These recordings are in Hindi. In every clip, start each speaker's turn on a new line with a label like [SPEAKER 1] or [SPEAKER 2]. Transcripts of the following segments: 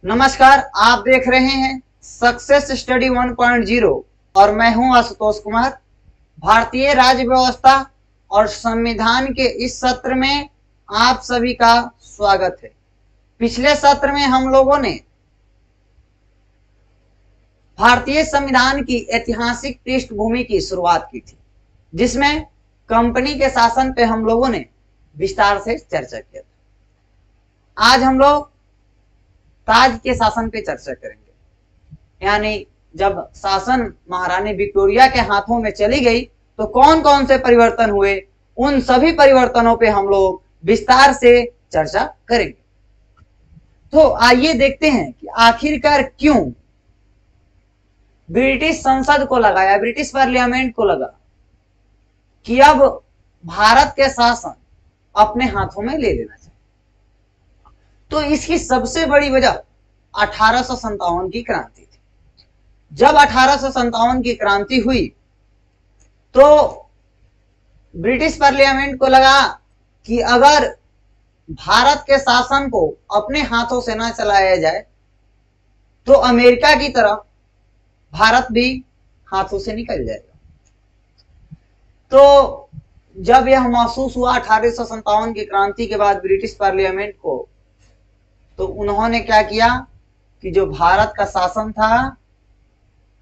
[SPEAKER 1] नमस्कार, आप देख रहे हैं सक्सेस स्टडी 1.0 और मैं हूं आशुतोष कुमार। भारतीय राज्य व्यवस्था और संविधान के इस सत्र में आप सभी का स्वागत है। पिछले सत्र में हम लोगों ने भारतीय संविधान की ऐतिहासिक पृष्ठभूमि की शुरुआत की थी, जिसमें कंपनी के शासन पे हम लोगों ने विस्तार से चर्चा किया था। आज हम लोग ताज के शासन पे चर्चा करेंगे, यानी जब शासन महारानी विक्टोरिया के हाथों में चली गई तो कौन कौन से परिवर्तन हुए, उन सभी परिवर्तनों पे हम लोग विस्तार से चर्चा करेंगे। तो आइए देखते हैं कि आखिरकार क्यों ब्रिटिश संसद को लगाया, ब्रिटिश पार्लियामेंट को लगा कि अब भारत के शासन अपने हाथों में ले लेना चाहिए। तो इसकी सबसे बड़ी वजह 1857 की क्रांति थी। जब 1857 की क्रांति हुई तो ब्रिटिश पार्लियामेंट को लगा कि अगर भारत के शासन को अपने हाथों से ना चलाया जाए तो अमेरिका की तरह भारत भी हाथों से निकल जाएगा। तो जब यह महसूस हुआ 1857 की क्रांति के बाद ब्रिटिश पार्लियामेंट को, तो उन्होंने क्या किया कि जो भारत का शासन था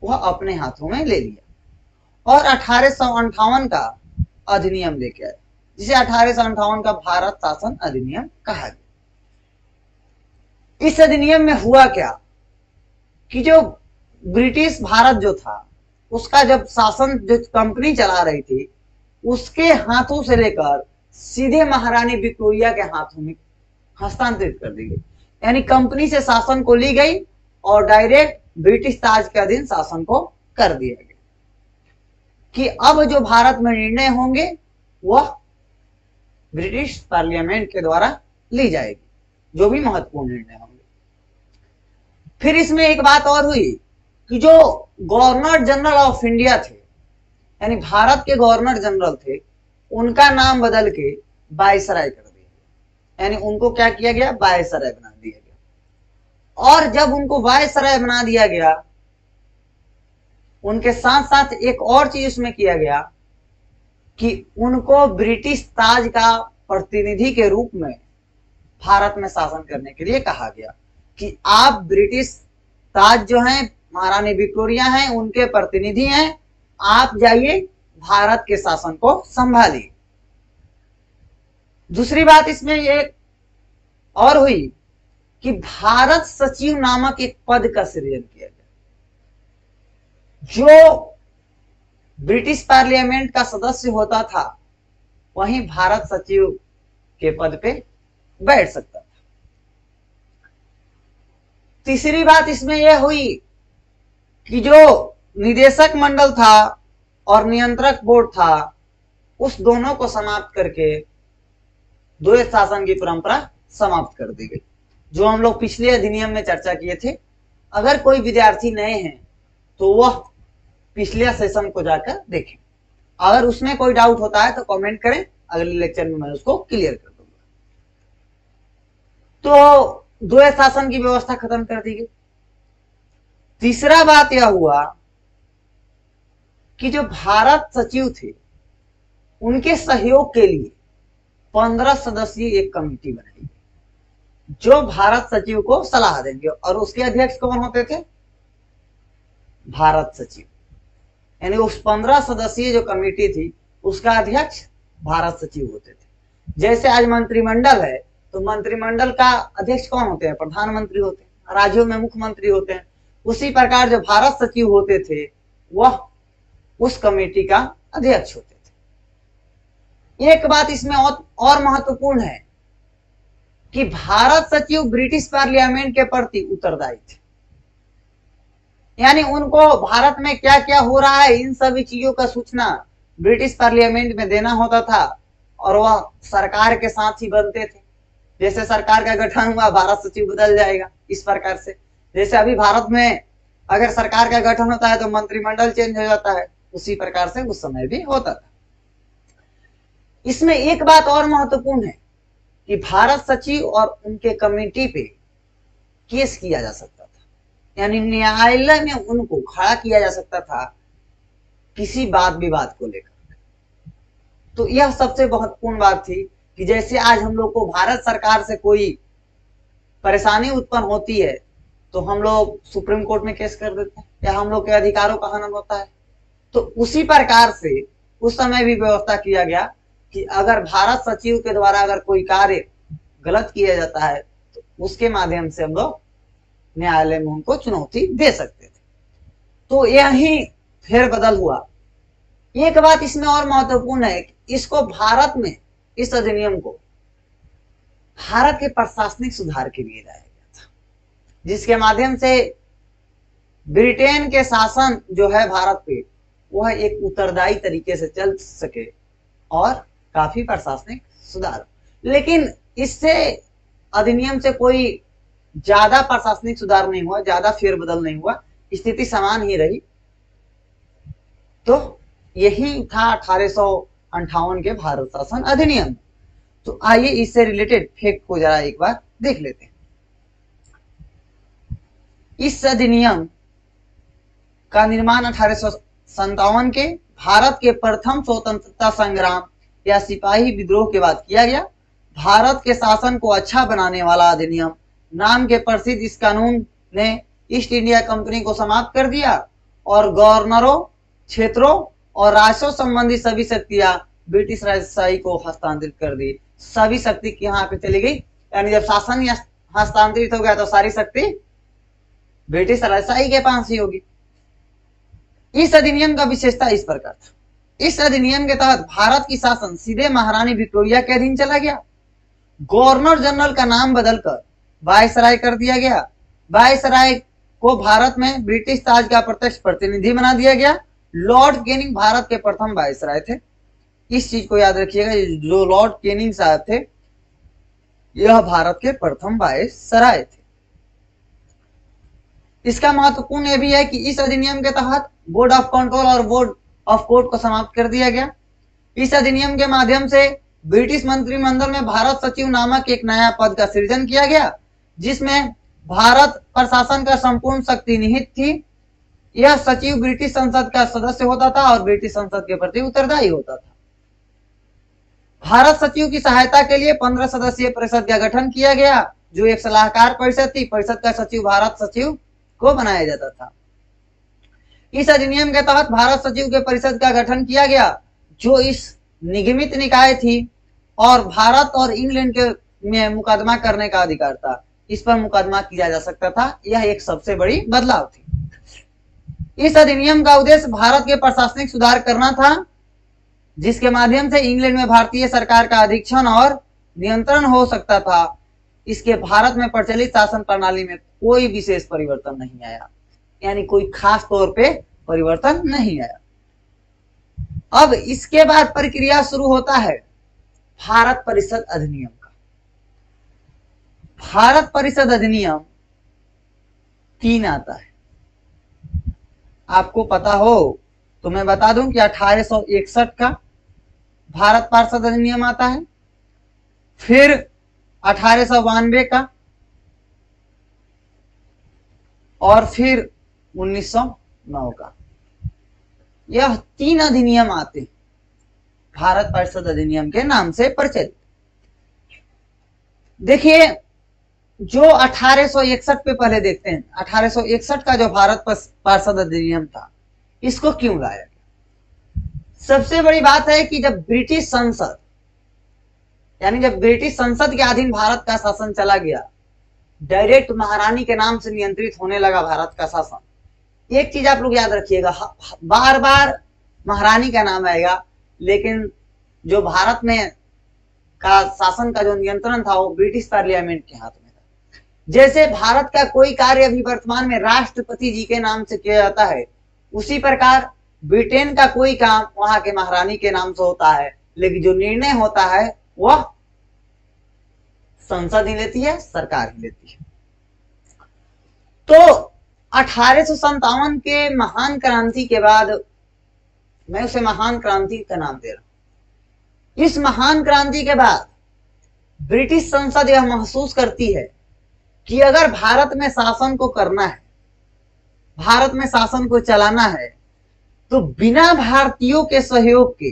[SPEAKER 1] वह अपने हाथों में ले लिया और 1858 का अधिनियम लेके आए, जिसे 1858 का भारत शासन अधिनियम कहा गया। इस अधिनियम में हुआ क्या कि जो ब्रिटिश भारत जो था उसका जब शासन जो कंपनी चला रही थी उसके हाथों से लेकर सीधे महारानी विक्टोरिया के हाथों में हस्तांतरित कर दी गई, यानी कंपनी से शासन को ली गई और डायरेक्ट ब्रिटिश ताज के अधीन शासन को कर दिया गया कि अब जो भारत में निर्णय होंगे वह ब्रिटिश पार्लियामेंट के द्वारा ली जाएगी, जो भी महत्वपूर्ण निर्णय होंगे। फिर इसमें एक बात और हुई कि जो गवर्नर जनरल ऑफ इंडिया थे, यानी भारत के गवर्नर जनरल थे, उनका नाम बदल के वायसराय कर दिया, यानी उनको क्या किया गया, वायसराय बना दिया गया। और जब उनको वायसराय बना दिया गया, उनके साथ साथ एक और चीज उसमें किया गया कि उनको ब्रिटिश ताज का प्रतिनिधि के रूप में भारत में शासन करने के लिए कहा गया कि आप ब्रिटिश ताज जो हैं, महारानी विक्टोरिया हैं, उनके प्रतिनिधि हैं, आप जाइए भारत के शासन को संभालिए। दूसरी बात इसमें एक और हुई कि भारत सचिव नामक एक पद का सृजन किया गया, जो ब्रिटिश पार्लियामेंट का सदस्य होता था वहीं भारत सचिव के पद पे बैठ सकता था। तीसरी बात इसमें यह हुई कि जो निदेशक मंडल था और नियंत्रक बोर्ड था, उस दोनों को समाप्त करके द्वैत शासन की परंपरा समाप्त कर दी गई, जो हम लोग पिछले अधिनियम में चर्चा किए थे। अगर कोई विद्यार्थी नए हैं तो वह पिछले सेशन को जाकर देखें। अगर उसमें कोई डाउट होता है तो कमेंट करें, अगले लेक्चर में मैं उसको क्लियर कर दूंगा। तो द्वैत शासन की व्यवस्था खत्म कर दी गई। तीसरा बात यह हुआ कि जो भारत सचिव थे उनके सहयोग के लिए 15 सदस्यीय एक कमेटी बनाई गई, जो भारत सचिव को सलाह देंगे, और उसके अध्यक्ष कौन होते थे, भारत सचिव। यानी उस 15 सदस्यीय जो कमेटी थी उसका अध्यक्ष भारत सचिव होते थे। जैसे आज मंत्रिमंडल है तो मंत्रिमंडल का अध्यक्ष कौन होते हैं, प्रधानमंत्री होते हैं, राज्यों में मुख्यमंत्री होते हैं। उसी प्रकार जो भारत सचिव होते थे वह उस कमेटी का अध्यक्ष होते थे। एक बात इसमें और महत्वपूर्ण है कि भारत सचिव ब्रिटिश पार्लियामेंट के प्रति उत्तरदायी थे, यानी उनको भारत में क्या क्या हो रहा है इन सभी चीजों का सूचना ब्रिटिश पार्लियामेंट में देना होता था, और वह सरकार के साथ ही बनते थे। जैसे सरकार का गठन हुआ, भारत सचिव बदल जाएगा, इस प्रकार से। जैसे अभी भारत में अगर सरकार का गठन होता है तो मंत्रिमंडल चेंज हो जाता है, उसी प्रकार से उस समय भी होता था। इसमें एक बात और महत्वपूर्ण है कि भारत सचिव और उनके कमेटी पे केस किया जा सकता था, यानी न्यायालय में उनको खड़ा किया जा सकता था किसी बात विवाद को लेकर। तो यह सबसे महत्वपूर्ण बात थी कि जैसे आज हम लोग को भारत सरकार से कोई परेशानी उत्पन्न होती है तो हम लोग सुप्रीम कोर्ट में केस कर देते हैं या हम लोग के अधिकारों का हनन होता है, तो उसी प्रकार से उस समय भी व्यवस्था किया गया कि अगर भारत सचिव के द्वारा अगर कोई कार्य गलत किया जाता है तो उसके माध्यम से हम लोग न्यायालय में उनको चुनौती दे सकते थे। तो यही फेरबदल हुआ। एक बात इसमें और महत्वपूर्ण है कि इसको भारत में, इस अधिनियम को भारत के प्रशासनिक सुधार के लिए लाया गया था, जिसके माध्यम से ब्रिटेन के शासन जो है भारत पे वह एक उत्तरदायी तरीके से चल सके और काफी प्रशासनिक सुधार। लेकिन इससे अधिनियम से कोई ज्यादा प्रशासनिक सुधार नहीं हुआ, ज्यादा फेरबदल नहीं हुआ, स्थिति समान ही रही। तो यही था 1858 के भारत शासन अधिनियम। तो आइए इससे रिलेटेड फैक्ट को जरा एक बार देख लेते हैं। इस अधिनियम का निर्माण 1857 के भारत के प्रथम स्वतंत्रता संग्राम या सिपाही विद्रोह के बाद किया गया। भारत के शासन को अच्छा बनाने वाला अधिनियम नाम के प्रसिद्ध इस कानून ने ईस्ट इंडिया कंपनी को समाप्त कर दिया और गवर्नरों, क्षेत्रों और राज्यों संबंधी सभी शक्तियां ब्रिटिश राजशाही को हस्तांतरित कर दी। सभी शक्ति यहाँ पे चली गई, यानी जब शासन हस्तांतरित हो गया तो सारी शक्ति ब्रिटिश राजशाही के पास ही होगी। इस अधिनियम का विशेषता इस प्रकार था, इस अधिनियम के तहत भारत की शासन सीधे महारानी विक्टोरिया के अधीन चला गया। गवर्नर जनरल का नाम बदलकर वायसराय कर दिया गया। वायसराय को भारत में ब्रिटिश ताज का प्रत्यक्ष प्रतिनिधि बना दिया गया। लॉर्ड कैनिंग भारत के प्रथम वायसराय थे। इस चीज को याद रखिएगा, जो लॉर्ड कैनिंग साहब थे यह भारत के प्रथम वायसराय थे। इसका महत्वपूर्ण यह भी है कि इस अधिनियम के तहत बोर्ड ऑफ कंट्रोल और बोर्ड ऑफ कोर्ट को समाप्त कर दिया गया। इस अधिनियम के माध्यम से ब्रिटिश मंत्रिमंडल में भारत सचिव नामक एक नया पद का सृजन किया गया, जिसमें भारत प्रशासन का संपूर्ण शक्ति निहित थी। यह सचिव ब्रिटिश संसद का सदस्य होता था और ब्रिटिश संसद के प्रति उत्तरदायी होता था। भारत सचिव की सहायता के लिए 15 सदस्यीय परिषद का गठन किया गया, जो एक सलाहकार परिषद थी। परिषद का सचिव भारत सचिव को बनाया जाता था। इस अधिनियम के तहत भारत सचिव के परिषद का गठन किया गया, जो इस निगमित निकाय थी और भारत और इंग्लैंड के में मुकदमा करने का अधिकार था। इस पर मुकदमा किया जा सकता था। यह एक सबसे बड़ी बदलाव थी। इस अधिनियम का उद्देश्य भारत के प्रशासनिक सुधार करना था, जिसके माध्यम से इंग्लैंड में भारतीय सरकार का अधीक्षण और नियंत्रण हो सकता था। इसके भारत में प्रचलित शासन प्रणाली में कोई विशेष परिवर्तन नहीं आया, यानी कोई खास तौर पे परिवर्तन नहीं आया। अब इसके बाद प्रक्रिया शुरू होता है भारत परिषद अधिनियम का। भारत परिषद अधिनियम 3 आता है। आपको पता हो तो मैं बता दूं कि 1861 का भारत परिषद अधिनियम आता है, फिर 1892 का और फिर 1909 का। यह 3 अधिनियम आते हैं भारत परिषद अधिनियम के नाम से प्रचलित। देखिए, जो 1861 पे पहले देखते हैं। 1861 का जो भारत परिषद अधिनियम था, इसको क्यों लाया गया? सबसे बड़ी बात है कि जब ब्रिटिश संसद, यानी जब ब्रिटिश संसद के अधीन भारत का शासन चला गया, डायरेक्ट महारानी के नाम से नियंत्रित होने लगा भारत का शासन। एक चीज आप लोग याद रखिएगा, बार बार महारानी का नाम आएगा, लेकिन जो भारत में का शासन का जो नियंत्रण था वो ब्रिटिश पार्लियामेंट के हाथ में था। जैसे भारत का कोई कार्य अभी वर्तमान में राष्ट्रपति जी के नाम से किया जाता है, उसी प्रकार ब्रिटेन का कोई काम वहां के महारानी के नाम से होता है, लेकिन जो निर्णय होता है वह संसद ही लेती है, सरकार ही लेती है। तो 1857 के महान क्रांति के बाद, मैं उसे महान क्रांति का नाम दे रहा हूं, इस महान क्रांति के बाद ब्रिटिश संसद यह महसूस करती है कि अगर भारत में शासन को करना है, भारत में शासन को चलाना है, तो बिना भारतीयों के सहयोग के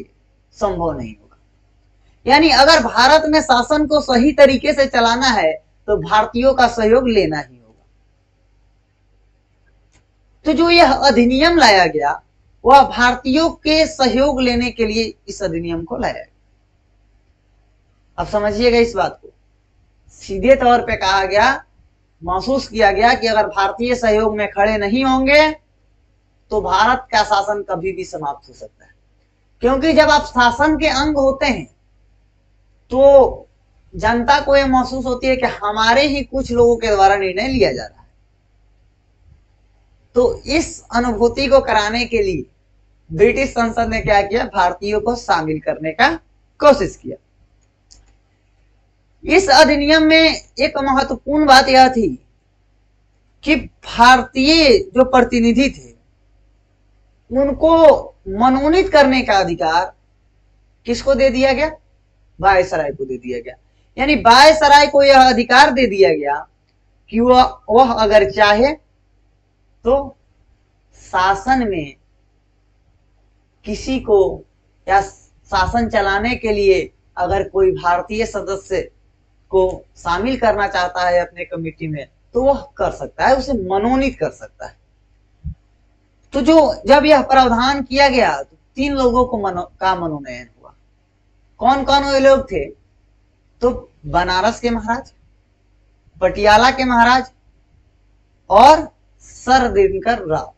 [SPEAKER 1] संभव नहीं होगा। यानी अगर भारत में शासन को सही तरीके से चलाना है तो भारतीयों का सहयोग लेना ही होगा। तो जो यह अधिनियम लाया गया वह भारतीयों के सहयोग लेने के लिए इस अधिनियम को लाया गया। अब समझिएगा इस बात को, सीधे तौर पे कहा गया, महसूस किया गया कि अगर भारतीय सहयोग में खड़े नहीं होंगे तो भारत का शासन कभी भी समाप्त हो सकता है। क्योंकि जब आप शासन के अंग होते हैं तो जनता को यह महसूस होती है कि हमारे ही कुछ लोगों के द्वारा निर्णय लिया जा रहा है। तो इस अनुभूति को कराने के लिए ब्रिटिश संसद ने क्या किया, भारतीयों को शामिल करने का कोशिश किया। इस अधिनियम में एक महत्वपूर्ण बात यह थी कि भारतीय जो प्रतिनिधि थे उनको मनोनीत करने का अधिकार किसको दे दिया गया, वायसराय को दे दिया गया। यानी वायसराय को यह अधिकार दे दिया गया कि वह अगर चाहे तो शासन में किसी को या शासन चलाने के लिए अगर कोई भारतीय सदस्य को शामिल करना चाहता है अपने कमेटी में तो वह कर सकता है, उसे मनोनीत कर सकता है। तो जब यह प्रावधान किया गया तो 3 लोगों को मनोनयन हुआ। कौन कौन वे लोग थे? तो बनारस के महाराज, पटियाला के महाराज और सर दिनकर राव।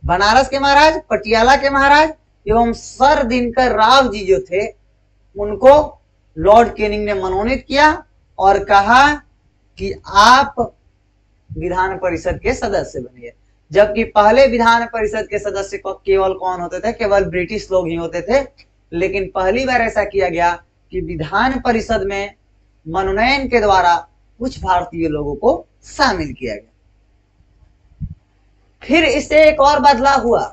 [SPEAKER 1] बनारस के महाराज, पटियाला के महाराज एवं सर दिनकर राव जी जो थे उनको लॉर्ड कैनिंग ने मनोनीत किया और कहा कि आप विधान परिषद के सदस्य बनिए। जबकि पहले विधान परिषद के सदस्य को केवल कौन होते थे? केवल ब्रिटिश लोग ही होते थे। लेकिन पहली बार ऐसा किया गया कि विधान परिषद में मनोनयन के द्वारा कुछ भारतीय लोगों को शामिल किया गया। फिर इससे एक और बदलाव हुआ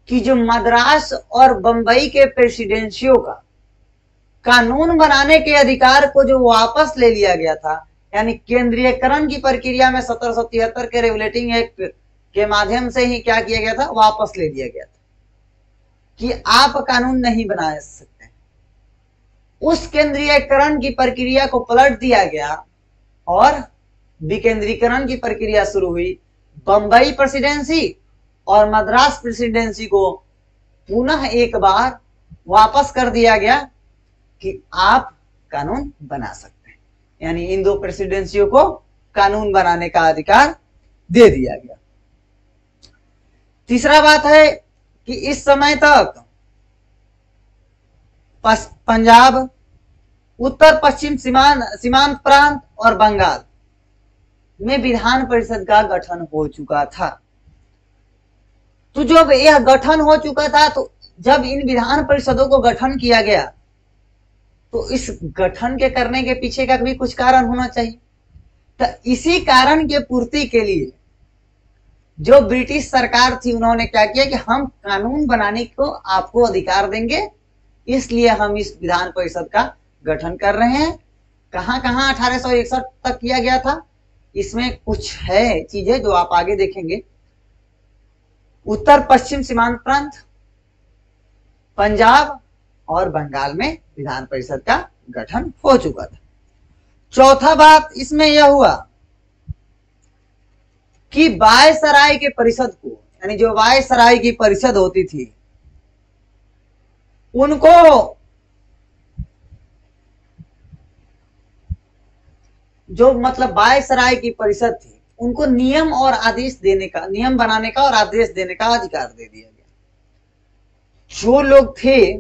[SPEAKER 1] कि जो मद्रास और बंबई के प्रेसिडेंसियों का कानून बनाने के अधिकार को जो वापस ले लिया गया था, यानी केंद्रीयकरण की प्रक्रिया में 1773 के रेगुलेटिंग एक्ट के माध्यम से ही क्या किया गया था, वापस ले लिया गया था कि आप कानून नहीं बना सकते। उस केंद्रीयकरण की प्रक्रिया को पलट दिया गया और विकेंद्रीकरण की प्रक्रिया शुरू हुई। बंबई प्रेसिडेंसी और मद्रास प्रेसिडेंसी को पुनः एक बार वापस कर दिया गया कि आप कानून बना सकते हैं। यानी इन 2 प्रेसिडेंसियों को कानून बनाने का अधिकार दे दिया गया। तीसरा बात है कि इस समय तक पंजाब, उत्तर पश्चिम सीमांत प्रांत और बंगाल में विधान परिषद का गठन हो चुका था। तो जब यह गठन हो चुका था तो जब इन विधान परिषदों को गठन किया गया तो इस गठन के करने के पीछे का भी कुछ कारण होना चाहिए। तो इसी कारण के पूर्ति के लिए जो ब्रिटिश सरकार थी उन्होंने क्या किया कि हम कानून बनाने को आपको अधिकार देंगे, इसलिए हम इस विधान परिषद का गठन कर रहे हैं। कहां कहां 1861 तक किया गया था, इसमें कुछ है चीजें जो आप आगे देखेंगे। उत्तर पश्चिम सीमांत प्रांत, पंजाब और बंगाल में विधान परिषद का गठन हो चुका था। चौथा बात इसमें यह हुआ कि वायसराय के परिषद को, यानी जो वायसराय की परिषद होती थी उनको जो मतलब वायसराय की परिषद थी उनको नियम और आदेश देने का, नियम बनाने का और आदेश देने का अधिकार दे दिया गया। जो लोग थे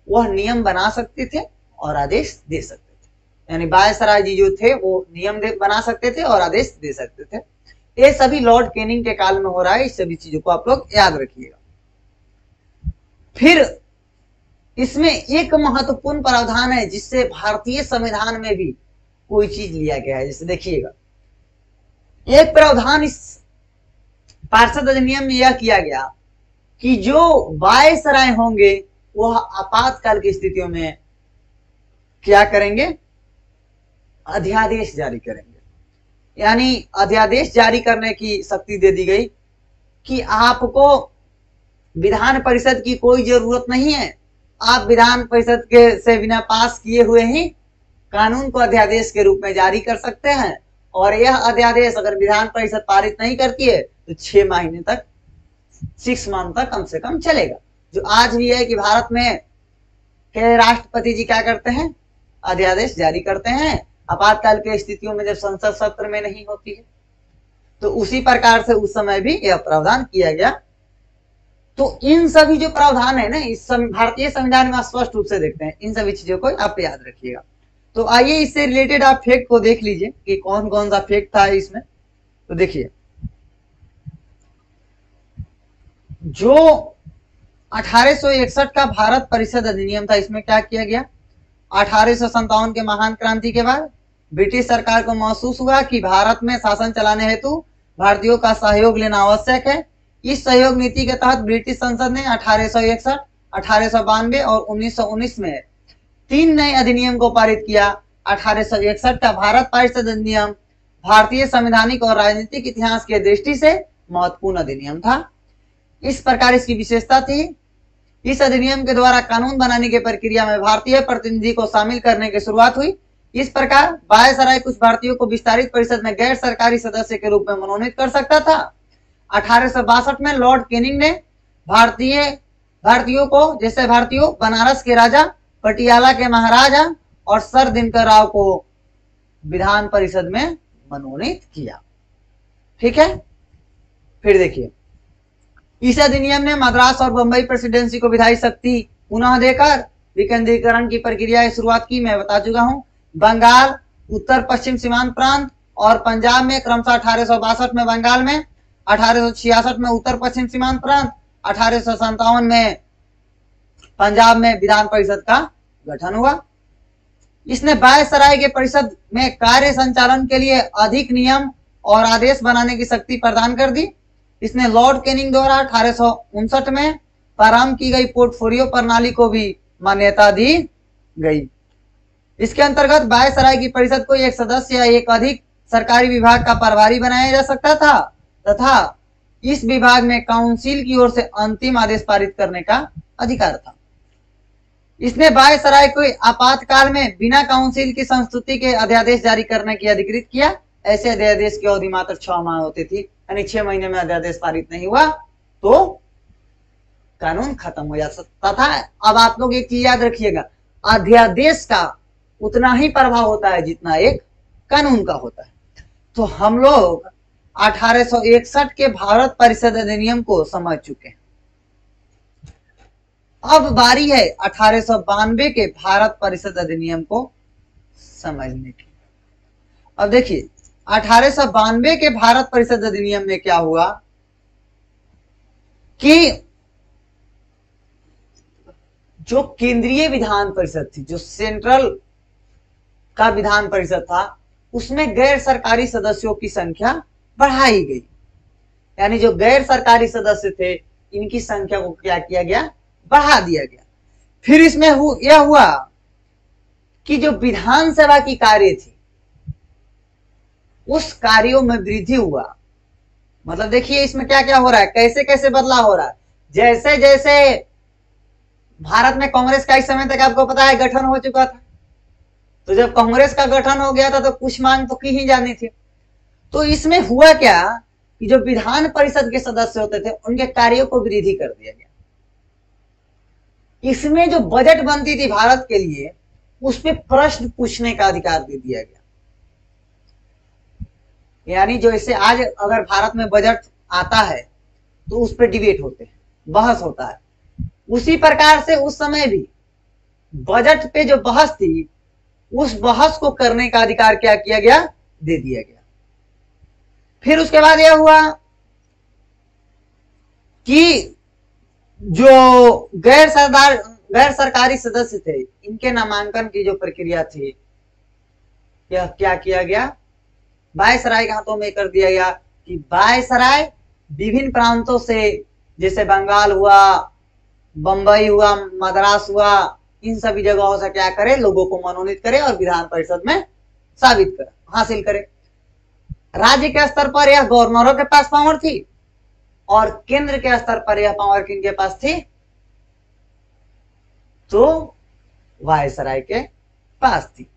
[SPEAKER 1] वह नियम बना सकते थे और आदेश दे सकते थे। यानी वायसराय जी जो थे वो नियम बना सकते थे और आदेश दे सकते थे। ये सभी लॉर्ड कैनिंग के काल में हो रहा है। इस सभी चीजों को आप लोग याद रखिएगा। फिर इसमें एक महत्वपूर्ण प्रावधान है जिससे भारतीय संविधान में भी कोई चीज लिया गया है। जैसे देखिएगा, एक प्रावधान इस पार्षद अधिनियम में यह किया गया कि जो वायसराय होंगे वह आपातकाल की स्थितियों में क्या करेंगे, अध्यादेश जारी करेंगे। यानी अध्यादेश जारी करने की शक्ति दे दी गई कि आपको विधान परिषद की कोई जरूरत नहीं है, आप विधान परिषद के से बिना पास किए हुए ही कानून को अध्यादेश के रूप में जारी कर सकते हैं। और यह अध्यादेश अगर विधान परिषद पारित नहीं करती है तो 6 महीने तक, 6 मंथ तक कम से कम चलेगा। जो आज भी है कि भारत में के राष्ट्रपति जी क्या करते हैं, अध्यादेश जारी करते हैं आपातकाल की स्थितियों में, जब संसद सत्र में नहीं होती है। तो उसी प्रकार से उस समय भी यह प्रावधान किया गया। तो इन सभी जो प्रावधान है ना, इस भारतीय संविधान में स्पष्ट रूप से देखते हैं। इन सभी चीजों को आप याद रखिएगा। तो आइए इससे रिलेटेड आप फैक्ट को देख लीजिए कि कौन कौन सा फैक्ट था इसमें। तो देखिए, जो 1861 का भारत परिषद अधिनियम था, इसमें क्या किया गया, 1857 के महान क्रांति के बाद ब्रिटिश सरकार को महसूस हुआ कि भारत में शासन चलाने हेतु भारतीयों का सहयोग लेना आवश्यक है। इस सहयोग नीति के तहत ब्रिटिश संसद ने 1861, 1892 और 1919 में 3 नए अधिनियम को पारित किया। 1861 का भारत परिषद अधिनियम भारतीय संवैधानिक और राजनीतिक इतिहास के दृष्टि से महत्वपूर्ण अधिनियम था। इस प्रकार इसकी विशेषता थी, इस अधिनियम के द्वारा कानून बनाने की प्रक्रिया में भारतीय प्रतिनिधि को शामिल करने की शुरुआत हुई। इस प्रकार वायसराय कुछ भारतीयों को विस्तारित परिषद में गैर सरकारी सदस्य के रूप में मनोनीत कर सकता था। 1862 में लॉर्ड कैनिंग ने भारतीयों को, जैसे भारतीयों, बनारस के राजा, पटियाला के महाराजा और सर दिनकर राव को विधान परिषद में मनोनीत किया। ठीक है, फिर देखिए, इस अधिनियम ने मद्रास और बंबई प्रेसिडेंसी को विधायी शक्ति पुनः देकर विकेंद्रीकरण की प्रक्रिया की शुरुआत की। मैं बता चुका हूं, बंगाल, उत्तर पश्चिम सीमांत प्रांत और पंजाब में क्रमशः 1862 में बंगाल में, 1866 में उत्तर पश्चिम सीमांत प्रांत, 1857 में पंजाब में विधान परिषद का गठन हुआ। इसने वायसराय के परिषद में कार्य संचालन के लिए अधिक नियम और आदेश बनाने की शक्ति प्रदान कर दी। इसने लॉर्ड कैनिंग द्वारा 1859 में प्रारंभ की गई पोर्टफोलियो प्रणाली को भी मान्यता दी गई। इसके अंतर्गत वायसराय की परिषद को एक सदस्य या एक अधिक सरकारी विभाग का प्रभारी बनाया जा सकता था तथा इस विभाग में काउंसिल की ओर से अंतिम आदेश पारित करने का अधिकार था। इसने वायसराय को आपातकाल में बिना काउंसिल की संस्तुति के अध्यादेश जारी करने की अधिकृत किया। ऐसे अध्यादेश की अवधि मात्र 6 माह होती थी, यानी 6 महीने में अध्यादेश पारित नहीं हुआ तो कानून खत्म हो जा सकता था। अब आप लोग एक चीज याद रखिएगा, अध्यादेश का उतना ही प्रभाव होता है जितना एक कानून का होता है। तो हम लोग 1861 के भारत परिषद अधिनियम को समझ चुके हैं। अब बारी है 1892 के भारत परिषद अधिनियम को समझने की। अब देखिए, 1892 के भारत परिषद अधिनियम में क्या हुआ कि जो केंद्रीय विधान परिषद थी, जो सेंट्रल का विधान परिषद था, उसमें गैर सरकारी सदस्यों की संख्या बढ़ाई गई। यानी जो गैर सरकारी सदस्य थे, इनकी संख्या को क्या किया गया, बढ़ा दिया गया। फिर इसमें यह हुआ कि जो विधानसभा की कार्य थी, उस कार्यों में वृद्धि हुआ। मतलब देखिए इसमें क्या क्या हो रहा है, कैसे कैसे बदलाव हो रहा है। जैसे जैसे भारत में कांग्रेस का इस समय तक आपको पता है गठन हो चुका था, तो जब कांग्रेस का गठन हो गया था तो कुछ मांग तो की ही जानी थी। तो इसमें हुआ क्या कि जो विधान परिषद के सदस्य होते थे, उनके कार्यों को वृद्धि कर दिया गया। इसमें जो बजट बनती थी भारत के लिए, उस पर प्रश्न पूछने का अधिकार दे दिया गया। यानी जो इससे आज अगर भारत में बजट आता है तो उस पर डिबेट होते हैं, बहस होता है, उसी प्रकार से उस समय भी बजट पे जो बहस थी, उस बहस को करने का अधिकार क्या किया गया, दे दिया गया। फिर उसके बाद यह हुआ कि जो गैर सरकारी सदस्य थे, इनके नामांकन की जो प्रक्रिया थी, क्या किया गया, वायसराय के हाथों में कर दिया गया कि वायसराय विभिन्न प्रांतों से, जैसे बंगाल हुआ, बंबई हुआ, मद्रास हुआ, इन सभी जगहों से क्या करे, लोगों को मनोनीत करे और विधान परिषद में साबित करे, हासिल करे। राज्य के स्तर पर यह गवर्नरों के पास पावर थी और केंद्र के स्तर पर यह पावर किनके पास थी, तो वायसराय के पास थी।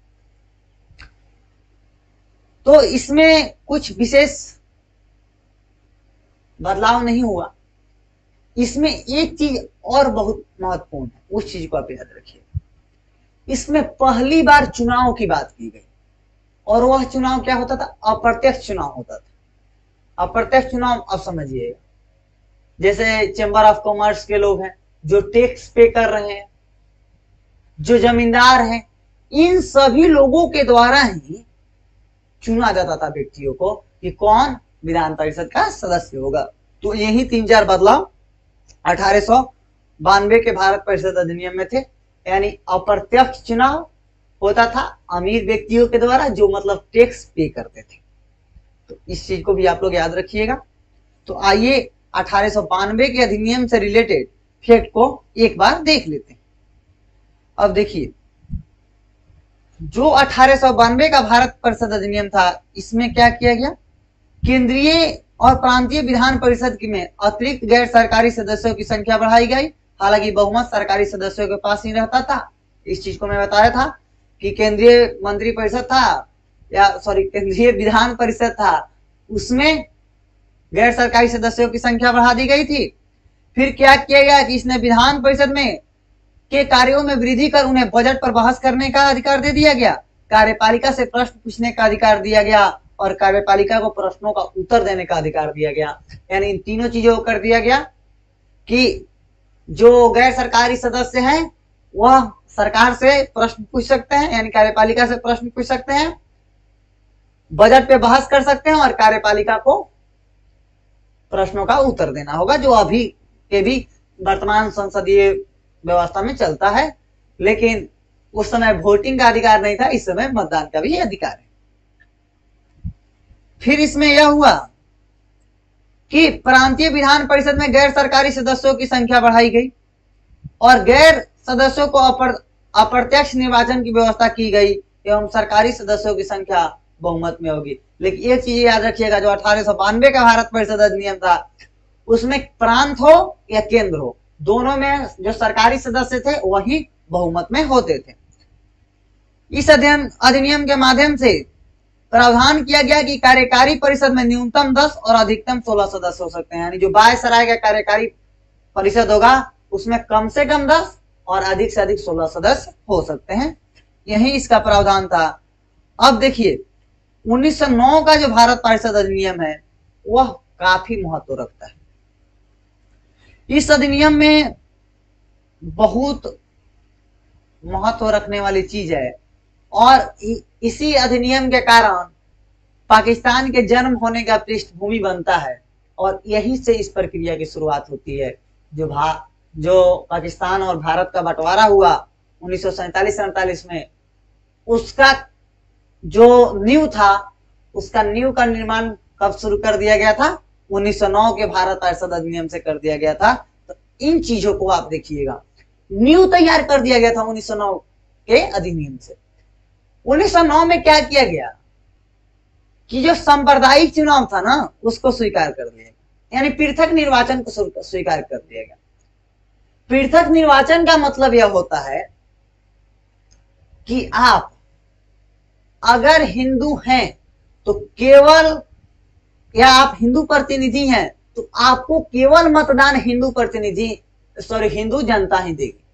[SPEAKER 1] तो इसमें कुछ विशेष बदलाव नहीं हुआ। इसमें एक चीज और बहुत महत्वपूर्ण है, उस चीज को आप याद रखिए। इसमें पहली बार चुनाव की बात की गई और वह चुनाव क्या होता था, अप्रत्यक्ष चुनाव होता था। अप्रत्यक्ष चुनाव आप समझिएगा, जैसे चेंबर ऑफ कॉमर्स के लोग हैं जो टैक्स पे कर रहे हैं, जो जमींदार हैं, इन सभी लोगों के द्वारा ही चुना जाता था व्यक्तियों को कि कौन विधान परिषद का सदस्य होगा। तो यही 3-4 बदलाव 1892 के भारत परिषद अधिनियम में थे। यानी अप्रत्यक्ष चुनाव होता था अमीर व्यक्तियों के द्वारा जो मतलब टैक्स पे करते थे। तो इस चीज को भी आप लोग याद रखिएगा। तो आइए 1892 के अधिनियम से रिलेटेड फैक्ट को एक बार देख लेते हैं। अब देखिए, जो 1892 का भारत परिषद अधिनियम था, इसमें क्या किया गया, केंद्रीय और प्रांतीय विधान परिषद में अतिरिक्त गैर सरकारी सदस्यों की संख्या बढ़ाई गई। हालांकि बहुमत सरकारी सदस्यों के पास ही रहता था। इस चीज को मैं बताया था कि केंद्रीय मंत्री परिषद था, या सॉरी केंद्रीय विधान परिषद था, उसमें गैर सरकारी सदस्यों की संख्या बढ़ा दी गई थी। फिर क्या किया गया कि इसने विधान परिषद में के कार्यों में वृद्धि कर उन्हें बजट पर बहस करने का अधिकार दे दिया गया, कार्यपालिका से प्रश्न पूछने का अधिकार दिया गया और कार्यपालिका को प्रश्नों का उत्तर देने का अधिकार दिया गया। यानी इन तीनों चीजों को कर दिया गया कि जो गैर सरकारी सदस्य हैं वह सरकार से प्रश्न पूछ सकते हैं, यानी कार्यपालिका से प्रश्न पूछ सकते हैं, बजट पे बहस कर सकते हैं और कार्यपालिका को प्रश्नों का उत्तर देना होगा, जो अभी के भी वर्तमान संसदीय व्यवस्था में चलता है। लेकिन उस समय वोटिंग का अधिकार नहीं था, इस समय मतदान का भी अधिकार है। फिर इसमें यह हुआ कि प्रांतीय विधान परिषद में गैर सरकारी सदस्यों की संख्या बढ़ाई गई और गैर सदस्यों को अप्रत्यक्ष निर्वाचन की व्यवस्था की गई एवं सरकारी सदस्यों की संख्या बहुमत में होगी। लेकिन एक चीज याद रखिएगा, जो 1892 का भारत परिषद अधिनियम था उसमें प्रांत हो या केंद्र हो, दोनों में जो सरकारी सदस्य थे वही बहुमत में होते थे। इस अधिनियम के माध्यम से प्रावधान किया गया कि कार्यकारी परिषद में न्यूनतम 10 और अधिकतम 16 सदस्य हो सकते हैं। यानी जो वायसराय का कार्यकारी परिषद होगा उसमें कम से कम 10 और अधिक से अधिक 16 सदस्य हो सकते हैं। यही इसका प्रावधान था। अब देखिए 1909 का जो भारत परिषद अधिनियम है वह काफी महत्व रखता है। इस अधिनियम में बहुत महत्व रखने वाली चीज है और इसी अधिनियम के कारण पाकिस्तान के जन्म होने का पृष्ठभूमि बनता है और यहीं से इस प्रक्रिया की शुरुआत होती है। जो पाकिस्तान और भारत का बंटवारा हुआ 1947-47 में, उसका जो नींव था, उसका नींव का निर्माण कब शुरू कर दिया गया था, 1909 के भारत परिषद अधिनियम से कर दिया गया था। तो इन चीजों को आप देखिएगा, नींव तैयार कर दिया गया था 1909 के अधिनियम से। 1909 में क्या किया गया कि जो सांप्रदायिक चुनाव था ना उसको स्वीकार कर दिया गया, यानी पृथक निर्वाचन को स्वीकार कर दिया गया। पृथक निर्वाचन का मतलब यह होता है कि आप अगर हिंदू हैं तो केवल, या आप हिंदू प्रतिनिधि हैं तो आपको केवल मतदान हिंदू जनता ही देगी।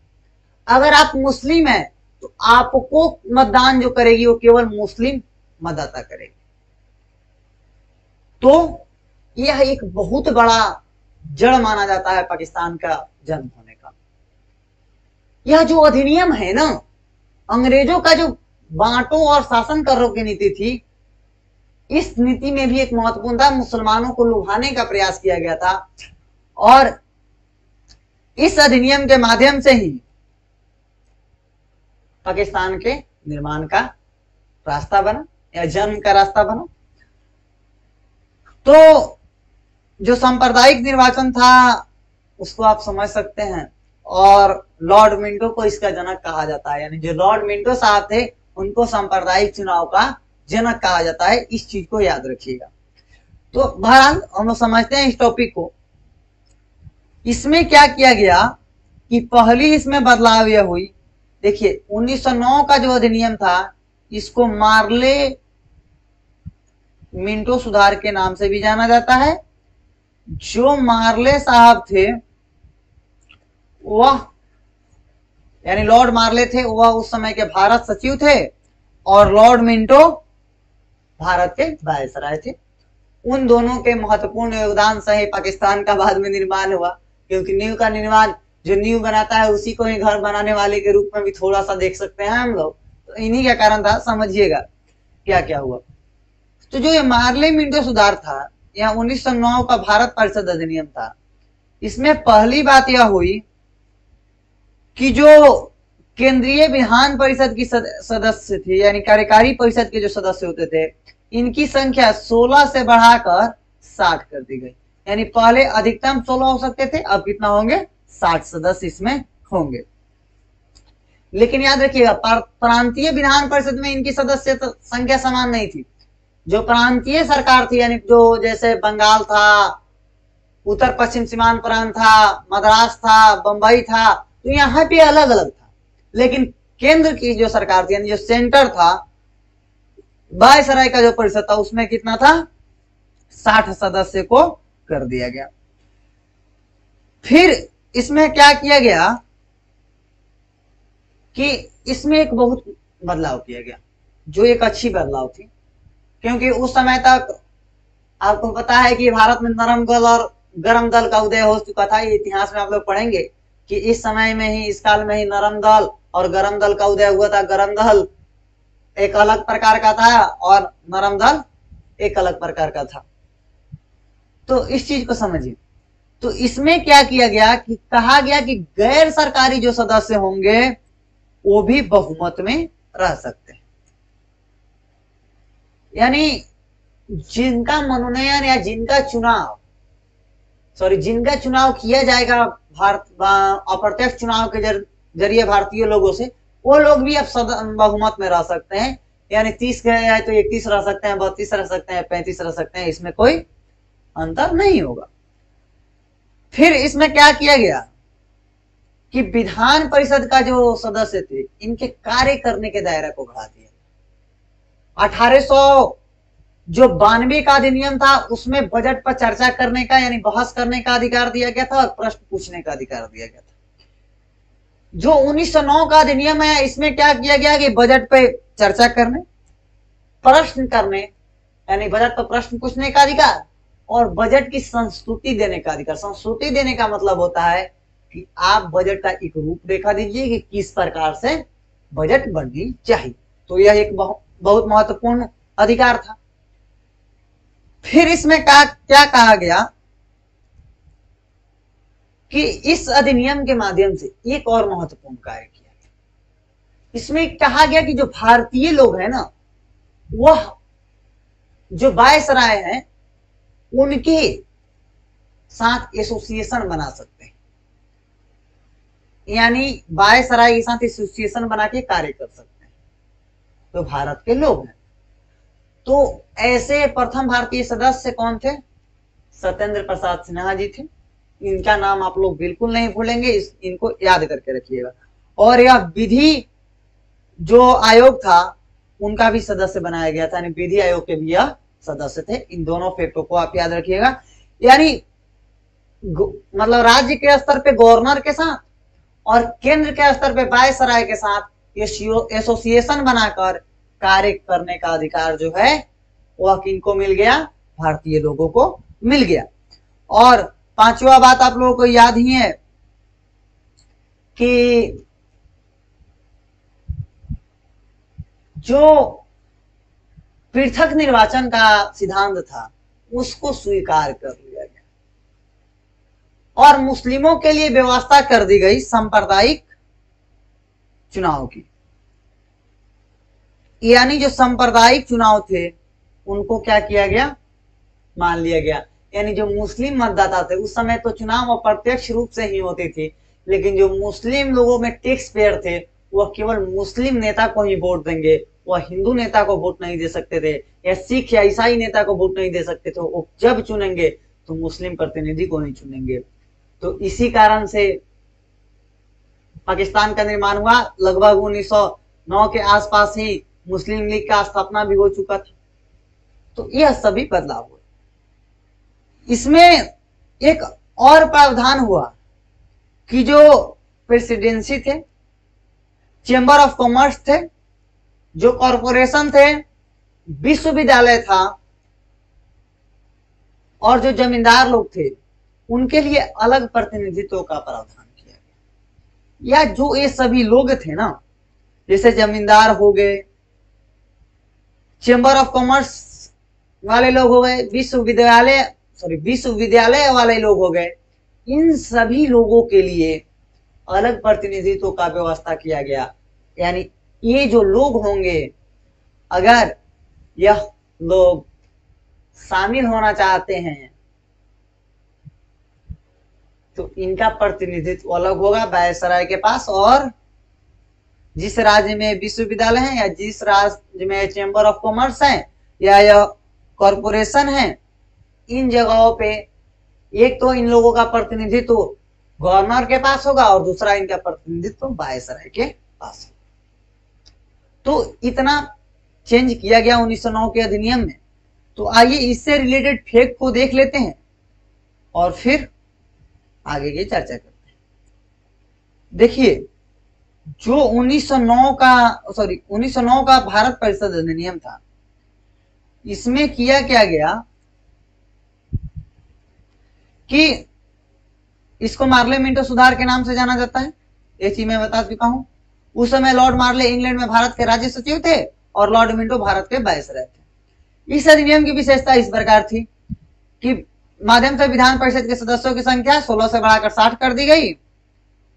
[SPEAKER 1] अगर आप मुस्लिम हैं तो आपको मतदान जो करेगी वो केवल मुस्लिम मतदाता करेगी। तो यह एक बहुत बड़ा जड़ माना जाता है पाकिस्तान का जन्म होने का। यह जो अधिनियम है ना, अंग्रेजों का जो बांटो और शासन करो की नीति थी, इस नीति में भी एक महत्वपूर्ण था, मुसलमानों को लुभाने का प्रयास किया गया था और इस अधिनियम के माध्यम से ही पाकिस्तान के निर्माण का रास्ता बना या जन्म का रास्ता बना। तो जो सांप्रदायिक निर्वाचन था उसको आप समझ सकते हैं और लॉर्ड मिंटो को इसका जनक कहा जाता है। यानी जो लॉर्ड मिंटो साहब थे उनको सांप्रदायिक चुनाव का जनक कहा जाता है। इस चीज को याद रखिएगा। तो बहरहाल हम लोग समझते हैं इस टॉपिक को। इसमें क्या किया गया कि पहली इसमें बदलाव यह हुई, देखिए 1909 का जो अधिनियम था इसको मार्ले मिंटो सुधार के नाम से भी जाना जाता है। जो मार्ले साहब थे वह यानी लॉर्ड मार्ले थे, वह उस समय के भारत सचिव थे और लॉर्ड मिंटो भारत के वायसराय थे। उन दोनों के महत्वपूर्ण योगदान से ही पाकिस्तान का बाद में निर्माण हुआ, क्योंकि नींव का निर्माण जो नींव बनाता है उसी को ही घर बनाने वाले के रूप में भी थोड़ा सा देख सकते हैं हम लोग। तो इन्हीं का कारण था, समझिएगा क्या क्या हुआ। तो जो ये मार्ले मिंटो सुधार था, यह 1909 का भारत परिषद अधिनियम था। इसमें पहली बात यह हुई कि जो केंद्रीय विधान परिषद की सदस्य थी, यानी कार्यकारी परिषद के जो सदस्य होते थे, इनकी संख्या 16 से बढ़ाकर 60 कर दी गई। यानी पहले अधिकतम 16 हो सकते थे, अब कितना होंगे, 60 सदस्य इसमें होंगे। लेकिन याद रखिएगा प्रांतीय विधान परिषद में इनकी सदस्य संख्या समान नहीं थी। जो प्रांतीय सरकार थी, यानी जो जैसे बंगाल था, उत्तर पश्चिम सीमांत प्रांत था, मद्रास था, बंबई था, तो यहाँ पे अलग अलग था। लेकिन केंद्र की जो सरकार थी, यानी जो सेंटर था, वायसराय का जो परिषद था, उसमें कितना था, 60 सदस्य को कर दिया गया। फिर इसमें क्या किया गया कि इसमें एक बहुत बदलाव किया गया, जो एक अच्छी बदलाव थी, क्योंकि उस समय तक आपको पता है कि भारत में नरम दल और गर्म दल का उदय हो चुका था। ये इतिहास में आप लोग पढ़ेंगे कि इस समय में ही, इस काल में ही नरम दल और गर्म दल का उदय हुआ था। गर्म दल एक अलग प्रकार का था और नरम दल एक अलग प्रकार का था। तो इस चीज को समझिए। तो इसमें क्या किया गया कि कहा गया कि गैर सरकारी जो सदस्य होंगे वो भी बहुमत में रह सकते हैं। यानी जिनका मनोनयन या जिनका चुनाव किया जाएगा भारत अप्रत्यक्ष चुनाव के जरिए भारतीय लोगों से, वो लोग भी अब बहुमत में रह सकते हैं। यानी 30 है तो 31 रह सकते हैं, 32 रह सकते हैं, 35 रह सकते हैं, इसमें कोई अंतर नहीं होगा। फिर इसमें क्या किया गया कि विधान परिषद का जो सदस्य थे, इनके कार्य करने के दायरे को बढ़ा दिया। 1892 का अधिनियम था, उसमें बजट पर चर्चा करने का यानी बहस करने का अधिकार दिया गया था और प्रश्न पूछने का अधिकार दिया गया था। जो 1909 का अधिनियम है, इसमें क्या किया गया कि बजट पे चर्चा करने, प्रश्न करने यानी बजट पर प्रश्न पूछने का अधिकार और बजट की संस्तुति देने का अधिकार। संस्तुति देने का मतलब होता है कि आप बजट का एक रूपरेखा दीजिए कि किस प्रकार से बजट बननी चाहिए। तो यह एक बहुत महत्वपूर्ण अधिकार था। फिर इसमें क्या कहा गया कि इस अधिनियम के माध्यम से एक और महत्वपूर्ण कार्य किया गया। इसमें कहा गया कि जो भारतीय लोग हैं ना, वह जो वायसराय हैं उनके साथ एसोसिएशन बना सकते हैं। यानी वायसराय के साथ एसोसिएशन बना के कार्य कर सकते हैं तो भारत के लोग हैं। तो ऐसे प्रथम भारतीय सदस्य कौन थे? सत्येंद्र प्रसाद सिन्हा जी थे। इनका नाम आप लोग बिल्कुल नहीं भूलेंगे, इनको याद करके रखिएगा। और यह विधि जो आयोग था उनका भी सदस्य बनाया गया था, यानी विधि आयोग के भी यह सदस्य थे। इन दोनों फैक्टों को आप याद रखिएगा। यानी मतलब राज्य के स्तर पे गवर्नर के साथ और केंद्र के स्तर पे वायसराय के साथ एसोसिएशन बनाकर कार्य करने का अधिकार जो है वह किनको मिल गया? भारतीय लोगों को मिल गया। और पांचवा बात आप लोगों को याद ही है कि जो पृथक निर्वाचन का सिद्धांत था उसको स्वीकार कर लिया गया और मुस्लिमों के लिए व्यवस्था कर दी गई सांप्रदायिक चुनाव की। यानी जो सांप्रदायिक चुनाव थे उनको क्या किया गया? मान लिया गया। यानी जो मुस्लिम मतदाता थे, उस समय तो चुनाव अप्रत्यक्ष रूप से ही होती थी, लेकिन जो मुस्लिम लोगों में टैक्स पेयर थे वह केवल मुस्लिम नेता को ही वोट देंगे वह हिंदू नेता को वोट नहीं दे सकते थे या सिख या ईसाई नेता को वोट नहीं दे सकते थे। वो जब चुनेंगे तो मुस्लिम प्रतिनिधि को नहीं चुनेंगे। तो इसी कारण से पाकिस्तान का निर्माण हुआ। लगभग 1909 के आसपास ही मुस्लिम लीग का स्थापना भी हो चुका था। तो यह सभी बदलाव हुए। इसमें एक और प्रावधान हुआ कि जो प्रेसिडेंसी थे, चेंबर ऑफ कॉमर्स थे, जो कॉरपोरेशन थे, विश्वविद्यालय था और जो जमींदार लोग थे, उनके लिए अलग प्रतिनिधित्व का प्रावधान किया गया। या जो ये सभी लोग थे ना, जैसे जमींदार हो गए, चेंबर ऑफ कॉमर्स वाले लोग हो गए, विश्वविद्यालय वाले लोग हो गए, इन सभी लोगों के लिए अलग प्रतिनिधित्व का व्यवस्था किया गया। यानी ये जो लोग होंगे, अगर यह लोग शामिल होना चाहते हैं तो इनका प्रतिनिधित्व अलग होगा वायसराय के पास। और जिस राज्य में विश्वविद्यालय है या जिस राज्य में चेंबर ऑफ कॉमर्स है या यह कॉरपोरेशन है, इन जगहों पे एक तो इन लोगों का प्रतिनिधित्व गवर्नर के पास होगा और दूसरा इनका प्रतिनिधित्व वायसराय के पास होगा। तो इतना चेंज किया गया 1909 के अधिनियम में। तो आइए इससे रिलेटेड फैक्ट को देख लेते हैं और फिर आगे की चर्चा करते हैं। देखिए, जो 1909 का भारत परिषद अधिनियम था, इसमें किया क्या गया कि इसको मार्ले मिंटो सुधार के नाम से जाना जाता है। ये चीज मैं बता चुका हूं। उस समय लॉर्ड मार्ले इंग्लैंड में भारत के राज्य सचिव थे और लॉर्ड मिंटो भारत के वायसराय थे। इस अधिनियम की विशेषता इस प्रकार थी कि माध्यम से विधान परिषद के सदस्यों की संख्या 16 से बढ़ाकर 60 कर दी गई।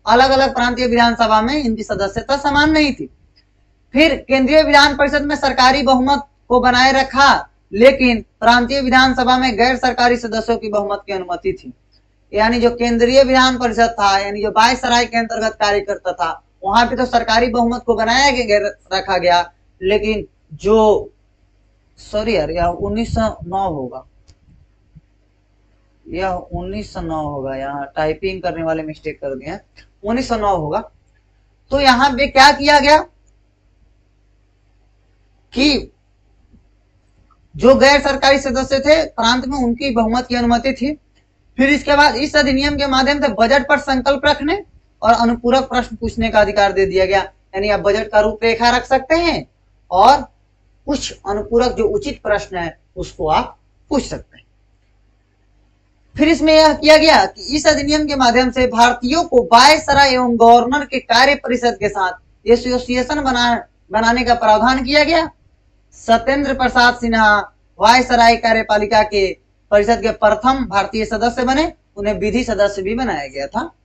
[SPEAKER 1] अलग अलग प्रांतीय विधानसभा में इनकी सदस्यता समान नहीं थी। फिर केंद्रीय विधान परिषद में सरकारी बहुमत को बनाए रखा, लेकिन प्रांतीय विधानसभा में गैर सरकारी सदस्यों की बहुमत की अनुमति थी। यानी जो केंद्रीय विधान परिषद था, यानी जो वायसराय के अंतर्गत कार्य करता था, वहां पे तो सरकारी बहुमत को बनाया रखा गया, लेकिन जो यह 1909 होगा, यह 1909 होगा, यहाँ टाइपिंग करने वाले मिस्टेक कर दिए, 1909 होगा। तो यहाँ पे क्या किया गया कि जो गैर सरकारी सदस्य थे प्रांत में, उनकी बहुमत की अनुमति थी। फिर इसके बाद इस अधिनियम के माध्यम से बजट पर संकल्प रखने और अनुपूरक प्रश्न पूछने का अधिकार दे दिया गया। यानी आप बजट का रूपरेखा रख सकते हैं और कुछ अनुपूरक जो उचित प्रश्न है उसको आप पूछ सकते हैं। फिर इसमें यह किया गया कि इस अधिनियम के माध्यम से भारतीयों को वायसराय एवं गवर्नर के कार्य परिषद के साथ एसोसिएशन बनाने का प्रावधान किया गया। सत्येंद्र प्रसाद सिन्हा वायसराय कार्यपालिका के परिषद के प्रथम भारतीय सदस्य बने। उन्हें विधि सदस्य भी बनाया गया था।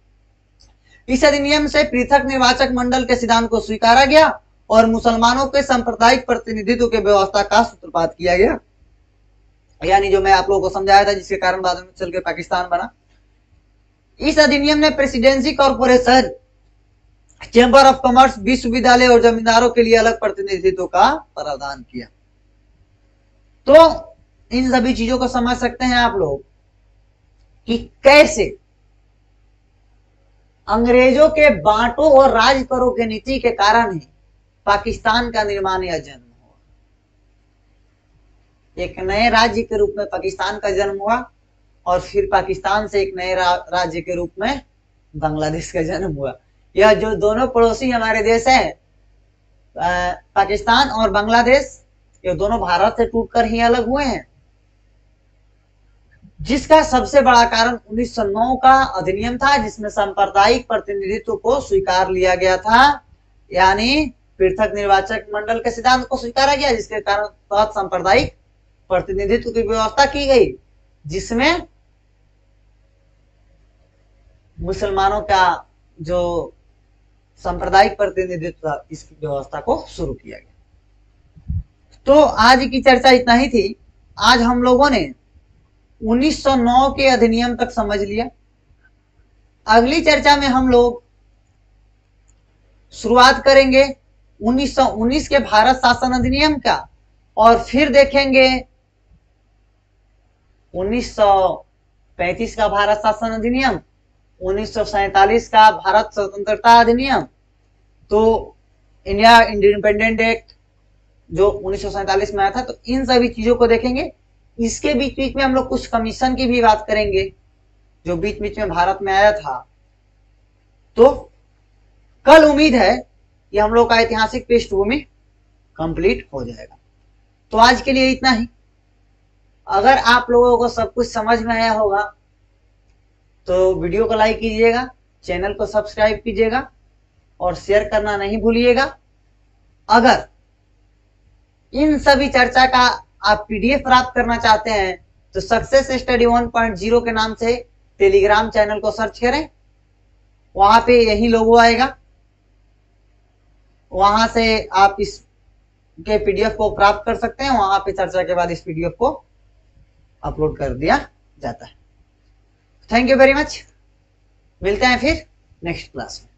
[SPEAKER 1] इस अधिनियम से पृथक निर्वाचक मंडल के सिद्धांत को स्वीकारा गया और मुसलमानों के सांप्रदायिक प्रतिनिधित्व के व्यवस्था का सूत्रपात किया गया। यानी जो मैं आप लोगों को समझाया था, जिसके कारण बाद में चल के पाकिस्तान बना। इस अधिनियम ने presidency, corporation, chamber of commerce, विश्वविद्यालय और जमींदारों के लिए अलग प्रतिनिधित्व का प्रावधान किया। तो इन सभी चीजों को समझ सकते हैं आप लोग कि कैसे अंग्रेजों के बांटो और राज करो के नीति के कारण ही पाकिस्तान का निर्माण या जन्म हुआ। एक नए राज्य के रूप में पाकिस्तान का जन्म हुआ और फिर पाकिस्तान से एक नए राज्य के रूप में बांग्लादेश का जन्म हुआ। यह जो दोनों पड़ोसी हमारे देश हैं, पाकिस्तान और बांग्लादेश, ये दोनों भारत से टूटकर ही अलग हुए हैं, जिसका सबसे बड़ा कारण 1909 का अधिनियम था, जिसमें सांप्रदायिक प्रतिनिधित्व को स्वीकार लिया गया था। यानी पृथक निर्वाचक मंडल के सिद्धांत को स्वीकारा गया, जिसके कारण तहत सांप्रदायिक प्रतिनिधित्व की व्यवस्था की गई, जिसमें मुसलमानों का जो सांप्रदायिक प्रतिनिधित्व था, इसकी व्यवस्था को शुरू किया गया। तो आज की चर्चा इतना ही थी। आज हम लोगों ने 1909 के अधिनियम तक समझ लिया। अगली चर्चा में हम लोग शुरुआत करेंगे 1919 के भारत शासन अधिनियम का, और फिर देखेंगे 1935 का भारत शासन अधिनियम, 1947 का भारत स्वतंत्रता अधिनियम, तो इंडिया इंडिपेंडेंट एक्ट जो 1947 में आया था। तो इन सभी चीजों को देखेंगे। इसके बीच बीच में हम लोग कुछ कमीशन की भी बात करेंगे जो बीच बीच में भारत में आया था। तो कल उम्मीद है कि हम लोग का ऐतिहासिक पृष्ठभूमि कंप्लीट हो जाएगा। तो आज के लिए इतना ही। अगर आप लोगों को सब कुछ समझ में आया होगा तो वीडियो को लाइक कीजिएगा, चैनल को सब्सक्राइब कीजिएगा और शेयर करना नहीं भूलिएगा। अगर इन सभी चर्चा का आप पीडीएफ प्राप्त करना चाहते हैं तो सक्सेस स्टडी 1.0 के नाम से टेलीग्राम चैनल को सर्च करें, वहां पे यही लोगो आएगा, वहां से आप इस के पीडीएफ को प्राप्त कर सकते हैं। वहां पे चर्चा के बाद इस पीडीएफ को अपलोड कर दिया जाता है। Thank you very much. मिलते हैं फिर नेक्स्ट क्लास में।